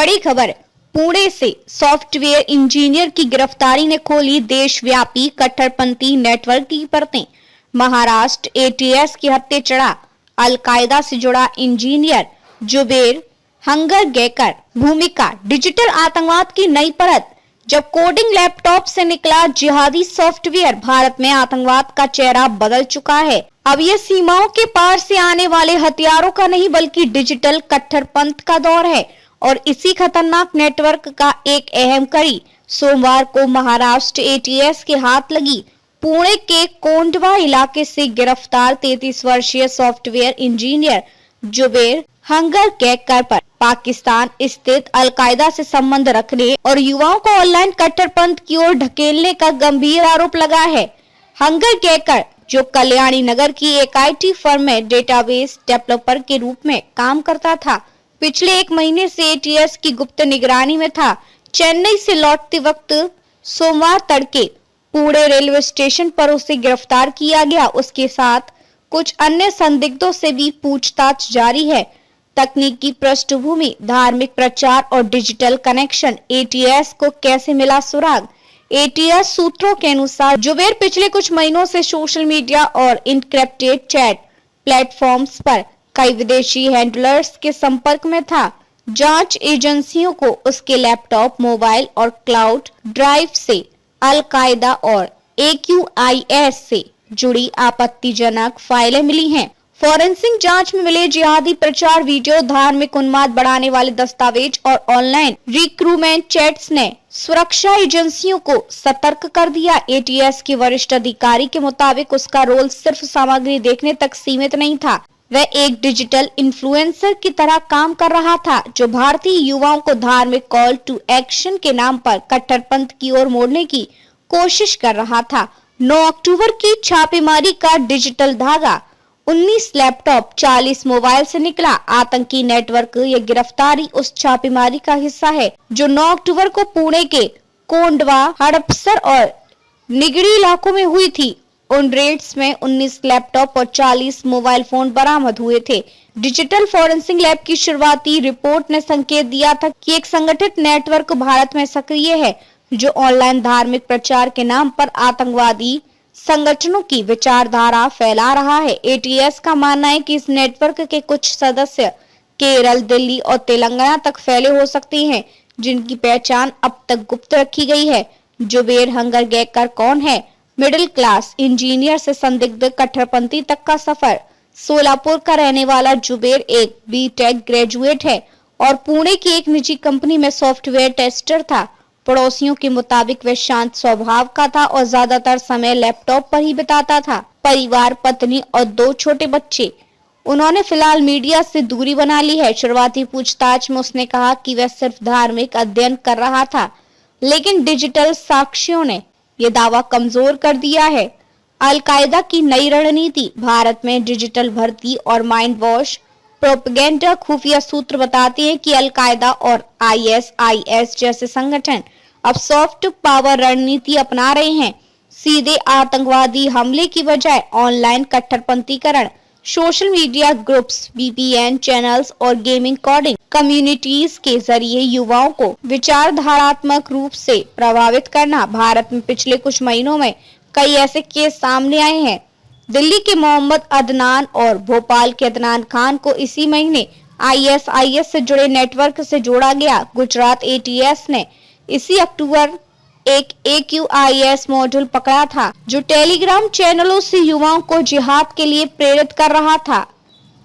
बड़ी खबर, पुणे से सॉफ्टवेयर इंजीनियर की गिरफ्तारी ने खोली देशव्यापी कट्टरपंथी नेटवर्क की परतें। महाराष्ट्र एटीएस की हत्या चढ़ा अल-कायदा से जुड़ा इंजीनियर जुबेर हंगरगेकर। भूमिका, डिजिटल आतंकवाद की नई परत। जब कोडिंग लैपटॉप से निकला जिहादी सॉफ्टवेयर, भारत में आतंकवाद का चेहरा बदल चुका है। अब ये सीमाओं के पार से आने वाले हथियारों का नहीं बल्कि डिजिटल कट्टरपंथ का दौर है। और इसी खतरनाक नेटवर्क का एक अहम कड़ी सोमवार को महाराष्ट्र एटीएस के हाथ लगी। पुणे के कोंडवा इलाके से गिरफ्तार 33 वर्षीय सॉफ्टवेयर इंजीनियर जुबेर हंगरगेकर पर पाकिस्तान स्थित अल-कायदा से संबंध रखने और युवाओं को ऑनलाइन कट्टरपंथ की ओर ढकेलने का गंभीर आरोप लगा है। हंगरगेकर, जो कल्याणी नगर की एक आईटी फर्म में डेटाबेस डेवलपर के रूप में काम करता था, पिछले एक महीने से एटीएस की गुप्त निगरानी में था। चेन्नई से लौटते वक्त सोमवार तड़के पुणे रेलवे स्टेशन पर उसे गिरफ्तार किया गया। उसके साथ कुछ अन्य संदिग्धों से भी पूछताछ जारी है। तकनीकी पृष्ठभूमि, धार्मिक प्रचार और डिजिटल कनेक्शन। एटीएस को कैसे मिला सुराग? एटीएस सूत्रों के अनुसार जुबेर पिछले कुछ महीनों से सोशल मीडिया और इनक्रिप्टेड चैट प्लेटफॉर्म्स पर कई विदेशी हैंडलर्स के संपर्क में था। जांच एजेंसियों को उसके लैपटॉप, मोबाइल और क्लाउड ड्राइव से अल-कायदा और AQIS से जुड़ी आपत्तिजनक फाइलें मिली हैं। फॉरेंसिक जांच में मिले जिहादी प्रचार वीडियो, धार्मिक उन्माद बढ़ाने वाले दस्तावेज और ऑनलाइन रिक्रूटमेंट चैट्स ने सुरक्षा एजेंसियों को सतर्क कर दिया। एटीएस के वरिष्ठ अधिकारी के मुताबिक उसका रोल सिर्फ सामग्री देखने तक सीमित नहीं था। वह एक डिजिटल इन्फ्लुएंसर की तरह काम कर रहा था, जो भारतीय युवाओं को धार्मिक कॉल टू एक्शन के नाम पर कट्टरपंथ की ओर मोड़ने की कोशिश कर रहा था। 9 अक्टूबर की छापेमारी का डिजिटल धागा, 19 लैपटॉप, 40 मोबाइल से निकला आतंकी नेटवर्क। ये गिरफ्तारी उस छापेमारी का हिस्सा है जो 9 अक्टूबर को पुणे के कोंडवा, हड़पसर और निगड़ी इलाकों में हुई थी। उन रेड्स में 19 लैपटॉप और 40 मोबाइल फोन बरामद हुए थे। डिजिटल फॉरेंसिक लैब की शुरुआती रिपोर्ट ने संकेत दिया था कि एक संगठित नेटवर्क भारत में सक्रिय है, जो ऑनलाइन धार्मिक प्रचार के नाम पर आतंकवादी संगठनों की विचारधारा फैला रहा है। एटीएस का मानना है कि इस नेटवर्क के कुछ सदस्य केरल, दिल्ली और तेलंगाना तक फैले हो सकते हैं, जिनकी पहचान अब तक गुप्त रखी गई है। जुबेर हंगरगेकर कौन है? मिडिल क्लास इंजीनियर से संदिग्ध कट्टरपंथी तक का सफर। सोलापुर का रहने वाला जुबेर एक बीटेक ग्रेजुएट है और पुणे की एक निजी कंपनी में सॉफ्टवेयर टेस्टर था। पड़ोसियों के मुताबिक वह शांत स्वभाव का था और ज्यादातर समय लैपटॉप पर ही बिताता था। परिवार, पत्नी और 2 छोटे बच्चे। उन्होंने फिलहाल मीडिया से दूरी बना ली है। शुरुआती पूछताछ में उसने कहा कि वह सिर्फ धार्मिक अध्ययन कर रहा था, लेकिन डिजिटल साक्ष्यों ने यह दावा कमजोर कर दिया है। अल-कायदा की नई रणनीति, भारत में डिजिटल भर्ती और माइंड वॉश प्रोपेगेंडा। खुफिया सूत्र बताते हैं कि अल-कायदा और ISIS जैसे संगठन अब सॉफ्ट पावर रणनीति अपना रहे हैं। सीधे आतंकवादी हमले की बजाय ऑनलाइन कट्टरपंथीकरण, social media groups, VPN channels और गेमिंग कोडिंग कम्युनिटीज के जरिए युवाओं को विचारधारात्मक रूप से प्रभावित करना। भारत में पिछले कुछ महीनों में कई ऐसे केस सामने आए हैं। दिल्ली के मोहम्मद अदनान और भोपाल के अदनान खान को इसी महीने ISIS से जुड़े नेटवर्क से जोड़ा गया। गुजरात एटीएस ने इसी अक्टूबर एक AQIS मॉड्यूल पकड़ा था, जो टेलीग्राम चैनलों से युवाओं को जिहाद के लिए प्रेरित कर रहा था।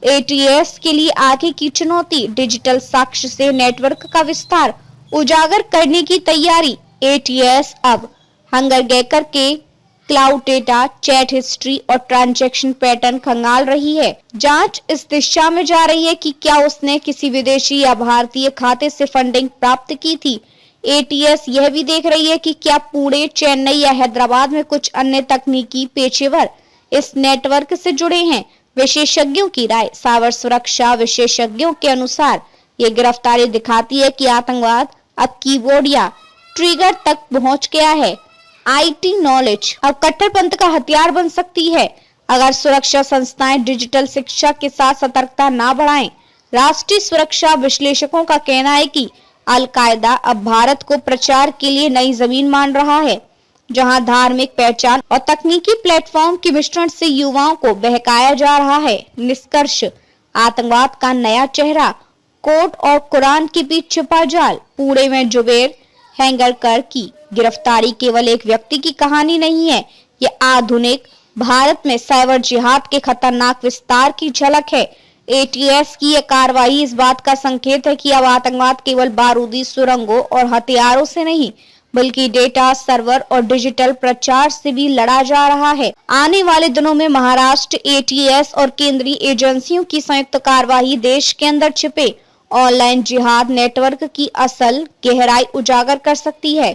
एटीएस के लिए आगे की चुनौती, डिजिटल साक्ष्य से नेटवर्क का विस्तार उजागर करने की तैयारी। एटीएस अब हंगरगेकर के क्लाउड डेटा, चैट हिस्ट्री और ट्रांजैक्शन पैटर्न खंगाल रही है। जांच इस दिशा में जा रही है कि क्या उसने किसी विदेशी या भारतीय खाते से फंडिंग प्राप्त की थी। एटीएस यह भी देख रही है कि क्या पुणे, चेन्नई या हैदराबाद में कुछ अन्य तकनीकी पेशेवर इस नेटवर्क से जुड़े हैं। विशेषज्ञों की राय, साइबर सुरक्षा विशेषज्ञों के अनुसार ये गिरफ्तारी दिखाती है कि आतंकवाद अब कीबोर्ड या ट्रिगर तक पहुंच गया है। IT नॉलेज अब कट्टरपंथ का हथियार बन सकती है अगर सुरक्षा संस्थाएं डिजिटल शिक्षा के साथ सतर्कता ना बढ़ाएं। राष्ट्रीय सुरक्षा विश्लेषकों का कहना है कि अल-कायदा अब भारत को प्रचार के लिए नई जमीन मान रहा है, जहां धार्मिक पहचान और तकनीकी प्लेटफॉर्म के मिश्रण से युवाओं को बहकाया जा रहा है। निष्कर्ष, आतंकवाद का नया चेहरा, कोर्ट और कुरान के बीच छिपा जाल। पुणे में जुबैर हेंगरकर की गिरफ्तारी केवल एक व्यक्ति की कहानी नहीं है, ये आधुनिक भारत में साइबर जिहाद के खतरनाक विस्तार की झलक है। एटीएस की यह कार्रवाई इस बात का संकेत है कि अब आतंकवाद केवल बारूदी सुरंगों और हथियारों से नहीं, बल्कि डेटा, सर्वर और डिजिटल प्रचार से भी लड़ा जा रहा है। आने वाले दिनों में महाराष्ट्र एटीएस और केंद्रीय एजेंसियों की संयुक्त कार्रवाई देश के अंदर छिपे ऑनलाइन जिहाद नेटवर्क की असल गहराई उजागर कर सकती है।